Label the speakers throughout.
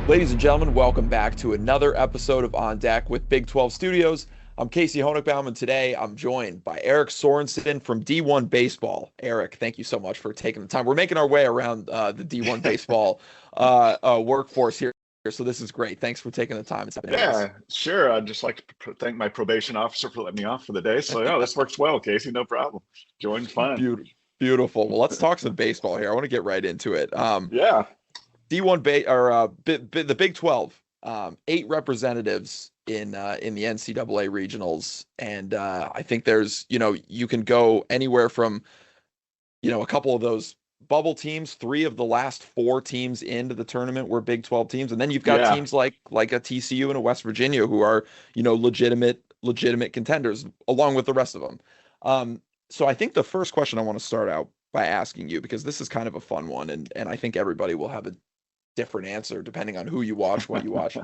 Speaker 1: Ladies and gentlemen, welcome back to another episode of On Deck with Big 12 Studios. I'm Casey Honigbaum, and today I'm joined by Eric Sorenson from D1 Baseball. Eric, thank you so much for taking the time. We're making our way around the D1 Baseball workforce here, so this is great. Thanks for taking the time and stepping in with us.
Speaker 2: Yeah, sure. I'd just like to thank my probation officer for letting me off for the day. So, yeah, this works well, Casey. No problem. Joined fun.
Speaker 1: Beautiful. Beautiful. Well, let's talk some baseball here. I want to get right into it.
Speaker 2: Yeah.
Speaker 1: D1 the Big 12, 8 representatives in the NCAA Regionals, and I think there's you can go anywhere from a couple of those bubble teams. 3 of the last 4 teams into the tournament were Big 12 teams, and then you've got
Speaker 2: Yeah.
Speaker 1: teams like a TCU and a West Virginia who are legitimate contenders along with the rest of them. So I think the first question I want to start out by asking you, because this is kind of a fun one, and I think everybody will have a different answer depending on who you watch, what you watch.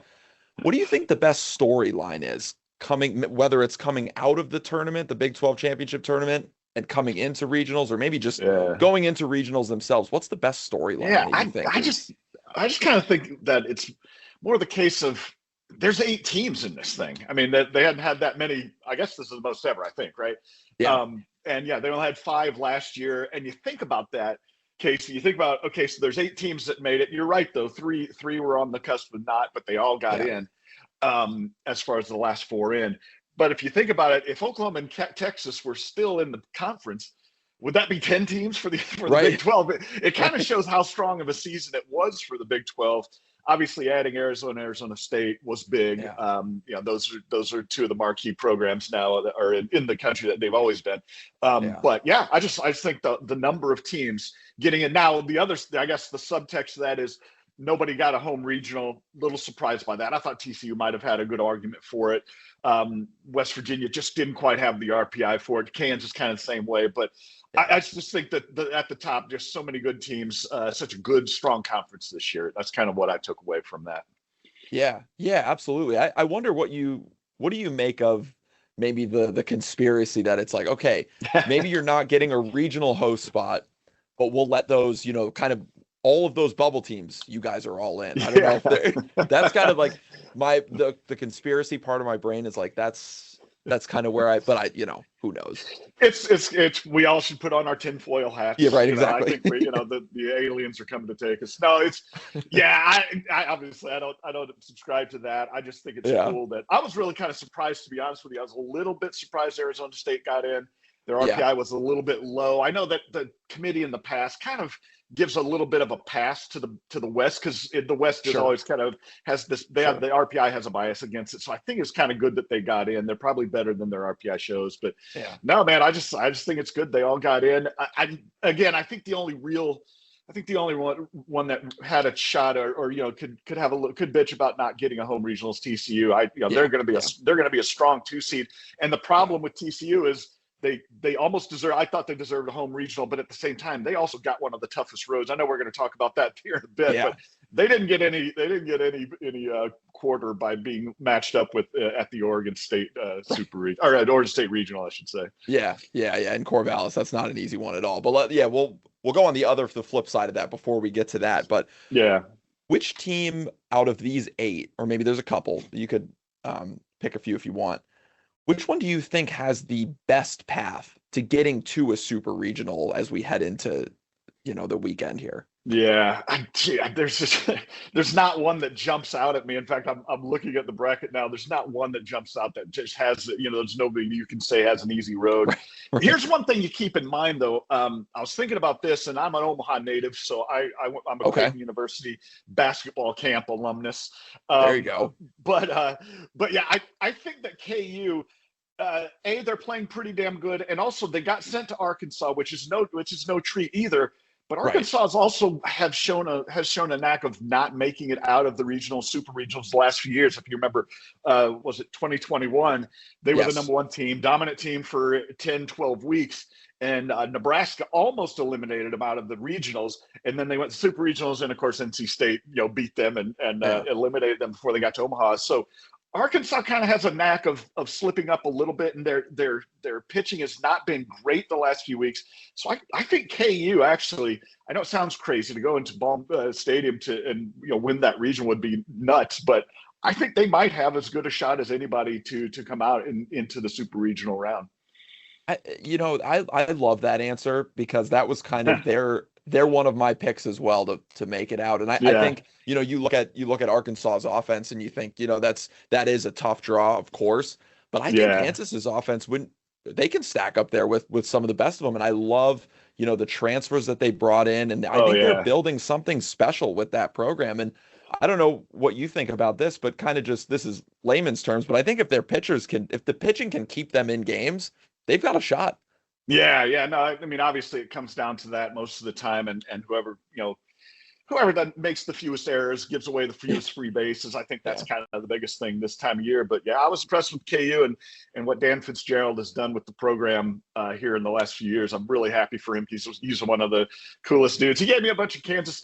Speaker 1: What do you think the best storyline is coming, whether it's coming out of the tournament, the Big 12 championship tournament, and coming into regionals, or maybe just
Speaker 2: Yeah.
Speaker 1: going into regionals themselves? What's the best storyline
Speaker 2: Yeah.
Speaker 1: that you think
Speaker 2: I
Speaker 1: is?
Speaker 2: just I just kind of think that it's more the case of there's 8 teams in this thing. I mean, that they hadn't had that many. I guess this is the most ever, I think, right?
Speaker 1: Yeah,
Speaker 2: And yeah, they only had 5 last year. And you think about that, Casey, you think about, okay, so there's 8 teams that made it. You're right, though. Three were on the cusp of not, but they all got
Speaker 1: yeah,
Speaker 2: in, as far as the last 4 in. But if you think about it, if Oklahoma and Texas were still in the conference, would that be 10 teams for the Big
Speaker 1: right,
Speaker 2: 12? It kind of
Speaker 1: right.
Speaker 2: shows how strong of a season it was for the Big 12. Obviously, adding Arizona State was big.
Speaker 1: Yeah,
Speaker 2: Those are 2 of the marquee programs now that are in the country that they've always been.
Speaker 1: yeah,
Speaker 2: But yeah, I just think the number of teams getting in now. The other, I guess, the subtext of that is nobody got a home regional. Little surprised by that. I thought TCU might have had a good argument for it. West Virginia just didn't quite have the RPI for it. Kansas kind of the same way, but I
Speaker 1: yeah.
Speaker 2: just think that at the top, just so many good teams, such a good, strong conference this year. That's kind of what I took away from that.
Speaker 1: Yeah, yeah, absolutely. I wonder what do you make of maybe the conspiracy that it's like, okay, maybe you're not getting a regional host spot, but we'll let those, kind of all of those bubble teams, you guys are all in. I don't know
Speaker 2: Yeah.
Speaker 1: if they're that's kind of like the conspiracy part of my brain is like that's kind of where who knows?
Speaker 2: It's we all should put on our tinfoil
Speaker 1: Yeah,
Speaker 2: hats.
Speaker 1: right,
Speaker 2: I
Speaker 1: exactly.
Speaker 2: think the aliens are coming to take us. No, it's yeah. I obviously I don't subscribe to that. I just think it's
Speaker 1: Yeah,
Speaker 2: cool that I was really kind of surprised, to be honest with you. I was a little bit surprised Arizona State got in. Their
Speaker 1: yeah,
Speaker 2: RPI was a little bit low. I know that the committee in the past kind of gives a little bit of a pass to the West, because the West is
Speaker 1: sure,
Speaker 2: always kind of has this. They have
Speaker 1: sure.
Speaker 2: the RPI has a bias against it, so I think it's kind of good that they got in. They're probably better than their RPI shows, but
Speaker 1: Yeah,
Speaker 2: no, man, I just think it's good they all got in. Again, I think the only one that had a shot, or could have could bitch about not getting a home regionals, TCU.
Speaker 1: yeah, yeah,
Speaker 2: They're going to be a strong 2 seed, and the
Speaker 1: yeah,
Speaker 2: problem with TCU is they almost deserve. I thought they deserved a home regional, but at the same time, they also got one of the toughest roads. I know we're going to talk about that here in a bit,
Speaker 1: yeah.
Speaker 2: but they didn't get any quarter by being matched up with at the Oregon State or at Oregon State Regional, I should say.
Speaker 1: Yeah, yeah, yeah. And Corvallis, that's not an easy one at all. But yeah, we'll go on the flip side of that before we get to that. But
Speaker 2: Yeah.
Speaker 1: which team out of these 8, or maybe there's a couple, you could pick a few if you want. Which one do you think has the best path to getting to a super regional as we head into, the weekend here?
Speaker 2: Yeah, there's just there's not one that jumps out at me. In fact, I'm looking at the bracket now. There's not one that jumps out that just has, there's nobody you can say has an easy road.
Speaker 1: Right, right.
Speaker 2: Here's one thing you keep in mind, though. I was thinking about this, and I'm an Omaha native, so I'm a
Speaker 1: Okay,
Speaker 2: Creighton University basketball camp alumnus.
Speaker 1: there you
Speaker 2: Um,
Speaker 1: go.
Speaker 2: but yeah, I think that KU. They're playing pretty damn good, and also they got sent to Arkansas, which is no treat either. But
Speaker 1: Right.
Speaker 2: Arkansas has also has shown a knack of not making it out of the super regionals the last few years. If you remember, was it 2021? They were the
Speaker 1: Yes.
Speaker 2: number 1 team, dominant team for 10, 12 weeks. And Nebraska almost eliminated them out of the regionals, and then they went to super regionals, and of course NC State, beat them and
Speaker 1: Yeah.
Speaker 2: eliminated them before they got to Omaha. So Arkansas kind of has a knack of slipping up a little bit, and their pitching has not been great the last few weeks. So I think KU actually, I know it sounds crazy to go into Ball Stadium and win that region would be nuts, but I think they might have as good a shot as anybody to come out into the super regional round.
Speaker 1: I love that answer because that was kind of they're one of my picks as well to make it out. And I think, you look at Arkansas's offense and you think, that is a tough draw, of course. But I think Kansas's offense they can stack up there with some of the best of them. And I love, the transfers that they brought in. And I think they're building something special with that program. And I don't know what you think about this, but kind of just, this is layman's terms, but I think if the pitching can keep them in games, they've got a shot.
Speaker 2: Yeah. No, I mean, obviously it comes down to that most of the time, and whoever that makes the fewest errors gives away the fewest free bases. I think that's kind of the biggest thing this time of year. But yeah, I was impressed with KU and what Dan Fitzgerald has done with the program here in the last few years. I'm really happy for him. He's one of the coolest dudes. He gave me a bunch of Kansas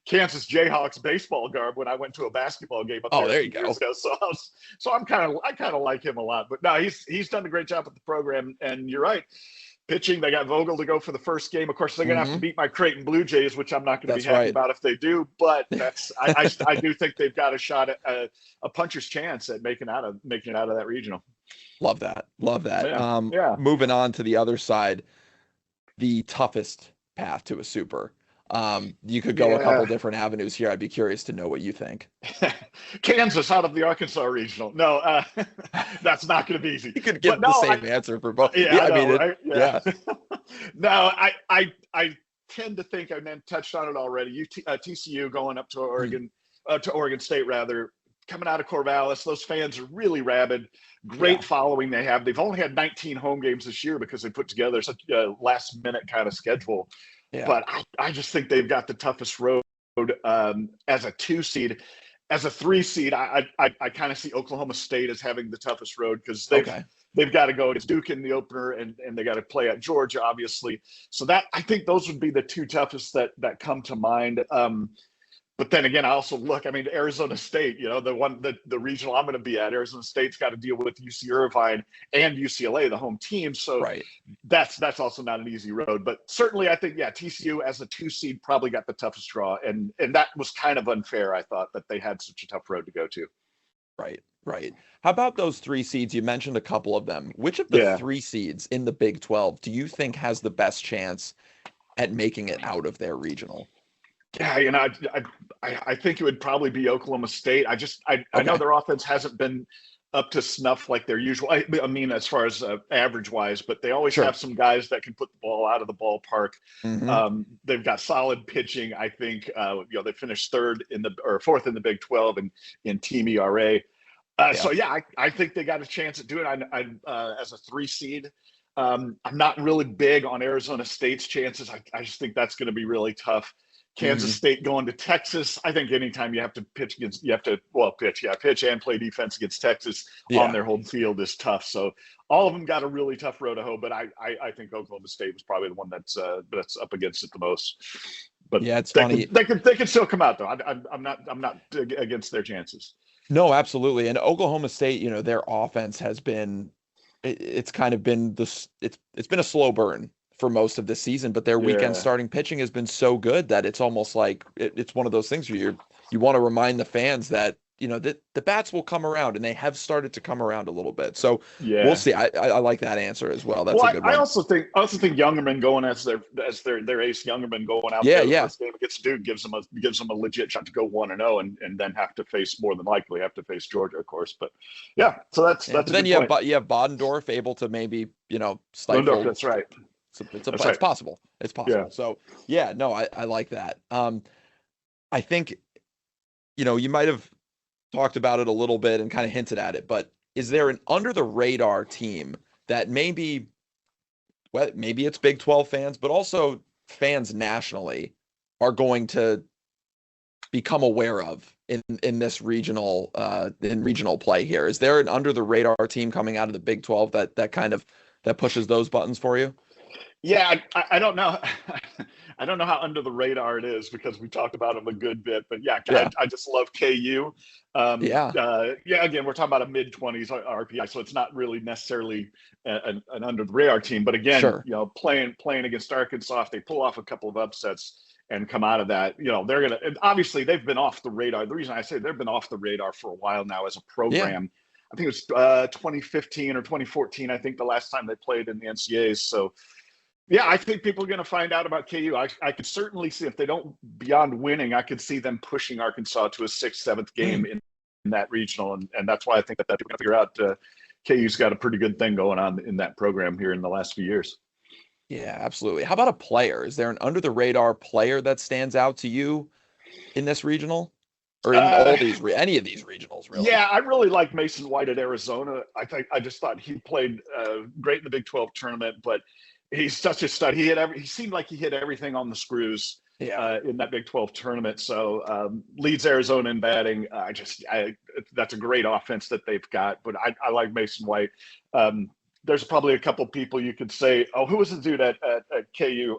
Speaker 2: Jayhawks baseball garb when I went to a basketball game up there.
Speaker 1: Oh, there you go.
Speaker 2: So I kind of like him a lot. But no, he's done a great job with the program. And you're right. Pitching, they got Vogel to go for the first game. Of course, they're going to have to beat my Creighton Blue Jays, which I'm not going to be happy about if they do. But I do think they've got a shot at a puncher's chance at making it out of that regional.
Speaker 1: Love that.
Speaker 2: Yeah.
Speaker 1: Moving on to the other side, the toughest path to a super. You could go a couple different avenues here. I'd be curious to know what you think.
Speaker 2: Kansas out of the Arkansas Regional. No, that's not going to be easy.
Speaker 1: You could give the same answer for both.
Speaker 2: No, I tend to think, and then touched on it already. TCU going up to Oregon, to Oregon State rather, coming out of Corvallis. Those fans are really rabid. Great following they have. They've only had 19 home games this year because they put together such a last minute kind of schedule. Yeah. But I just think they've got the toughest road as a 2 seed. As a 3 seed, I kind of see Oklahoma State as having the toughest road because they've got to go to Duke in the opener and they got to play at Georgia, obviously. So I think those would be the 2 toughest that come to mind. But then again, I also look, Arizona State, the regional I'm going to be at, Arizona State's got to deal with UC Irvine and UCLA, the home team. So that's also not an easy road. But certainly I think, TCU as a 2 seed probably got the toughest draw. And that was kind of unfair, I thought, that they had such a tough road to go to.
Speaker 1: Right. How about those 3 seeds? You mentioned a couple of them. Which of the 3 seeds in the Big 12 do you think has the best chance at making it out of their regional?
Speaker 2: Yeah, I think it would probably be Oklahoma State. I know their offense hasn't been up to snuff like their usual. I mean, as far as average wise, but they always have some guys that can put the ball out of the ballpark. They've got solid pitching. I think they finished 4th in the Big 12 in team ERA. So I think they got a chance at doing it. As a 3 seed. I'm not really big on Arizona State's chances. I just think that's going to be really tough. Kansas State going to Texas. I think anytime you have to pitch and play defense against Texas on their home field is tough. So all of them got a really tough road to hoe, but I think Oklahoma State was probably the one that's up against it the most. But
Speaker 1: it's funny.
Speaker 2: They can still come out though. I'm not against their chances.
Speaker 1: No, absolutely. And Oklahoma State, their offense has been, it's kind of been it's been a slow burn for most of the season, but their weekend starting pitching has been so good that it's almost like it's one of those things where you want to remind the fans that the bats will come around, and they have started to come around a little bit. So we'll see. I like that answer as well. That's a good one.
Speaker 2: I also think Youngerman going as their ace, Youngerman going out there the first game against Duke gives them a legit shot to go 1-0 and then have to face Georgia, of course. But so that's
Speaker 1: then you have Bodendorf able to maybe stifle.
Speaker 2: Bodendorf, that's right.
Speaker 1: It's possible. It's possible. Yeah. So I like that. I think you might have talked about it a little bit and kind of hinted at it, but is there an under the radar team that maybe it's Big 12 fans, but also fans nationally are going to become aware of in this regional play here? Is there an under the radar team coming out of the Big 12 that pushes those buttons for you?
Speaker 2: Yeah, I don't know. I don't know how under the radar it is because we talked about them a good bit, but yeah,
Speaker 1: Yeah.
Speaker 2: I just love KU.
Speaker 1: Yeah.
Speaker 2: Yeah, again, we're talking about a mid-20s RPI, so it's not really necessarily an under the radar team. But again,
Speaker 1: Sure.
Speaker 2: playing against Arkansas, if they pull off a couple of upsets and come out of that, they're gonna. And obviously, they've been off the radar. The reason I say they've been off the radar for a while now as a
Speaker 1: Yeah.
Speaker 2: program. I think it was 2015 or 2014. I think the last time they played in the NCAAs. So yeah, I think people are going to find out about KU. I could certainly see if they don't beyond winning, I could see them pushing Arkansas to a sixth, seventh game in that regional, and that's why I think that people figure out KU's got a pretty good thing going on in that program here in the last few years.
Speaker 1: Yeah, absolutely. How about a player? Is there an under the radar player that stands out to you in this regional, or in all these any of these regionals, really?
Speaker 2: Yeah, I really like Mason White at Arizona. I just thought he played great in the Big 12 tournament, but he's such a stud. He seemed like he hit everything on the screws in that Big 12 tournament. So leads Arizona in batting. That's a great offense that they've got. But I like Mason White. There's probably a couple people you could say, oh, who was the dude at KU?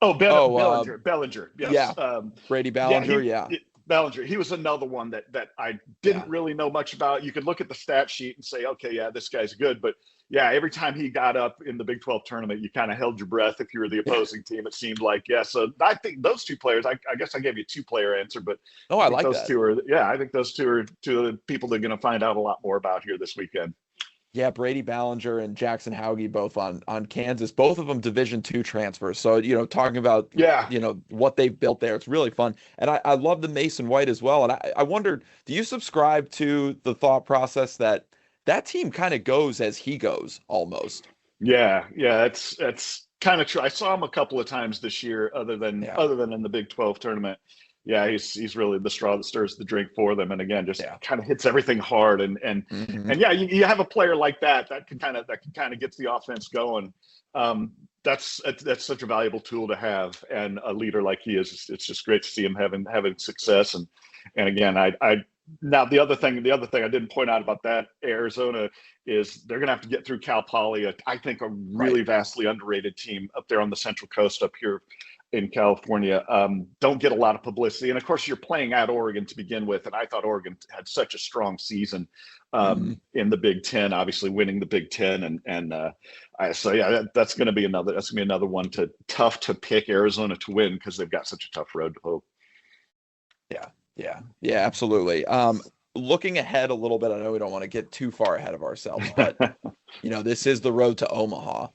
Speaker 2: Bellinger. Yes.
Speaker 1: Yeah. Brady Ballinger. Yeah.
Speaker 2: Ballinger. He was another one that I didn't really know much about. You could look at the stat sheet and say, okay, yeah, this guy's good. But yeah, every time he got up in the Big 12 tournament, you kind of held your breath if you were the opposing team. It seemed like, yeah. So I think those two players, I guess I gave you a 2-player answer, but
Speaker 1: I like
Speaker 2: those
Speaker 1: that.
Speaker 2: I think those two are two of the people they're going to find out a lot more about here this weekend.
Speaker 1: Yeah, Brady Ballinger and Jackson Hauge both on Kansas, both of them Division II transfers. So, talking about, what they've built there, it's really fun. And I love the Mason White as well. And I wondered, do you subscribe to the thought process that team kind of goes as he goes almost?
Speaker 2: Yeah, that's kind of true. I saw him a couple of times this year, other than in the Big 12 tournament. Yeah, he's really the straw that stirs the drink for them, and again, just kind of hits everything hard, and yeah, you have a player like that can kind of gets the offense going. That's such a valuable tool to have, and a leader like he is. It's just great to see him having success, and again, now the other thing I didn't point out about that Arizona is they're going to have to get through Cal Poly, I think a really vastly underrated team up there on the Central Coast up here in California. Don't get a lot of publicity, and of course you're playing at Oregon to begin with, and I thought Oregon had such a strong season in the Big Ten, obviously winning the Big Ten, so yeah, that's going to be another one tough to pick Arizona to win because they've got such a tough road to hoe.
Speaker 1: Yeah, absolutely. Looking ahead a little bit, I know we don't want to get too far ahead of ourselves, but this is the road to Omaha.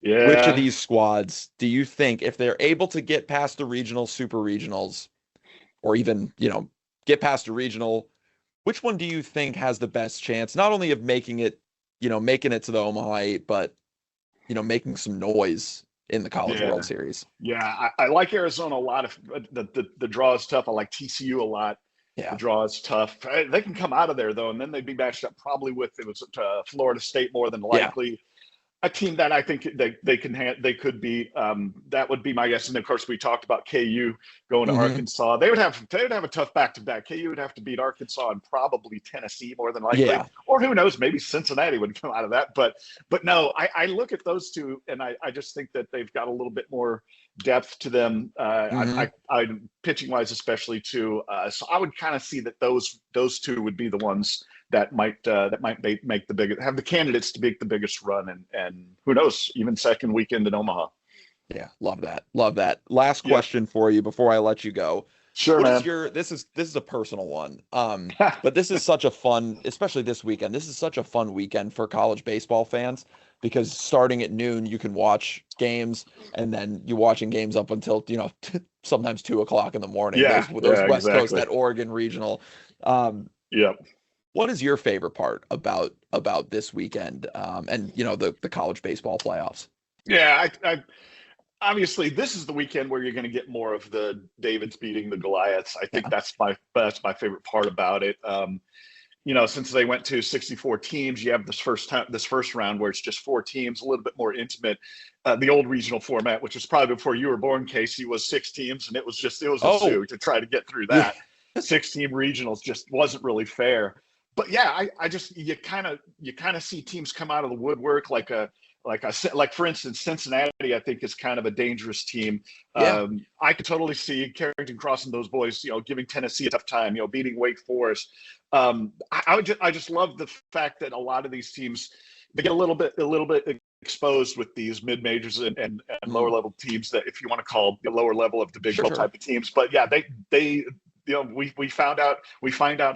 Speaker 1: Yeah. Which of these squads do you think, if they're able to get past the regionals, super regionals, or even, get past a regional, which one do you think has the best chance, not only of making it to the Omaha 8, but, making some noise in the College World Series?
Speaker 2: Yeah, I like Arizona a lot. If the draw is tough, I like TCU a lot. Yeah. The draw is tough. They can come out of there, though, and then they'd be matched up probably with Florida State more than likely. Yeah. A team that I think they could be. That would be my guess. And of course, we talked about KU going to Arkansas. They would have a tough back-to-back. KU would have to beat Arkansas and probably Tennessee more than likely, or who knows, maybe Cincinnati would come out of that. But no, I look at those two, and I just think that they've got a little bit more depth to them. I pitching wise, especially too. So I would kind of see that those two would be the ones that might make the biggest, have the candidates to make the biggest run, and who knows, even second weekend in Omaha.
Speaker 1: Yeah, love that. Last question for you before I let you go.
Speaker 2: Sure, man.
Speaker 1: This is a personal one. But this is such a fun, especially this weekend. This is such a fun weekend for college baseball fans because starting at noon you can watch games, and then you're watching games up until sometimes 2:00 in the morning.
Speaker 2: Yeah,
Speaker 1: those West Coast, that Oregon regional. What is your favorite part about this weekend and the college baseball playoffs?
Speaker 2: Yeah, I obviously this is the weekend where you're going to get more of the Davids beating the Goliaths. I think that's my favorite part about it. Since they went to 64 teams, you have this first round where it's just 4 teams, a little bit more intimate. The old regional format, which was probably before you were born, Casey, was 6 teams, and it was a zoo to try to get through that. 6-team regionals just wasn't really fair. But yeah, I just you kind of see teams come out of the woodwork like a like I said, like for instance, Cincinnati, I think is kind of a dangerous team.
Speaker 1: Yeah.
Speaker 2: I could totally see Carrington Cross and those boys, giving Tennessee a tough time, beating Wake Forest. I just love the fact that a lot of these teams, they get a little bit exposed with these mid majors and lower level teams that, if you want to call the lower level of the Big 12 type of teams. But yeah, they we find out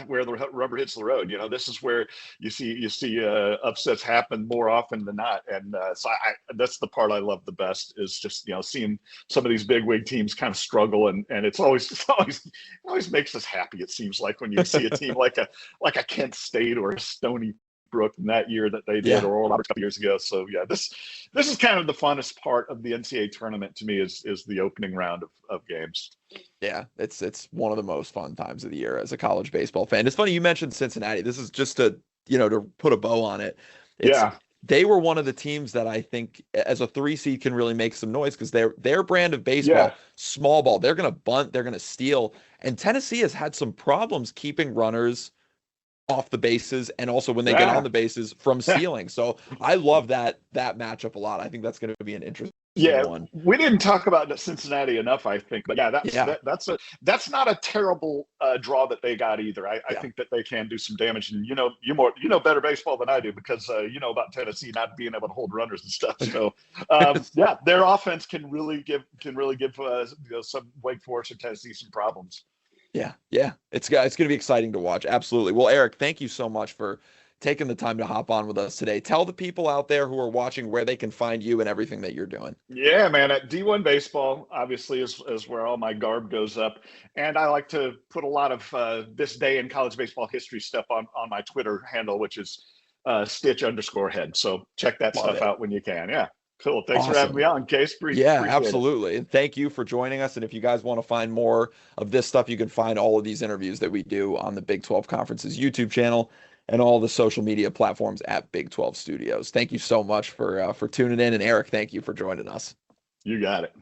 Speaker 2: where the rubber hits the road. This is where you see upsets happen more often than not, and so that's the part I love the best, is just seeing some of these big wig teams kind of struggle, and it always makes us happy. It seems like when you see a team like a Kent State or a Stony Brook in that year that they did, or Oral Roberts a couple years ago. So yeah, this is kind of the funnest part of the NCAA tournament to me, is the opening round of games.
Speaker 1: Yeah, it's one of the most fun times of the year as a college baseball fan. It's funny you mentioned Cincinnati. This is just to put a bow on it. They were one of the teams that I think as a 3 seed can really make some noise, because their brand of baseball, small ball, they're going to bunt, they're going to steal. And Tennessee has had some problems keeping runners off the bases, and also when they get on the bases from stealing. So I love that matchup a lot. I think that's going to be an interesting one.
Speaker 2: We didn't talk about Cincinnati enough, I think, but that's not a terrible draw that they got either. I think that they can do some damage, and you know better baseball than I do, because you know about Tennessee not being able to hold runners and stuff. So their offense can really give some Wake Forest or Tennessee some problems.
Speaker 1: Yeah. It's going to be exciting to watch. Absolutely. Well, Eric, thank you so much for taking the time to hop on with us today. Tell the people out there who are watching where they can find you and everything that you're doing.
Speaker 2: Yeah, man. At D1 Baseball, obviously, is where all my garb goes up. And I like to put a lot of this day in college baseball history stuff on my Twitter handle, which is _Stitch_head. So check that stuff out when you can. Yeah. Cool. Thanks for having me on, Case. Appreciate
Speaker 1: absolutely. And thank you for joining us. And if you guys want to find more of this stuff, you can find all of these interviews that we do on the Big 12 Conference's YouTube channel and all the social media platforms at Big 12 Studios. Thank you so much for tuning in. And Eric, thank you for joining us.
Speaker 2: You got it.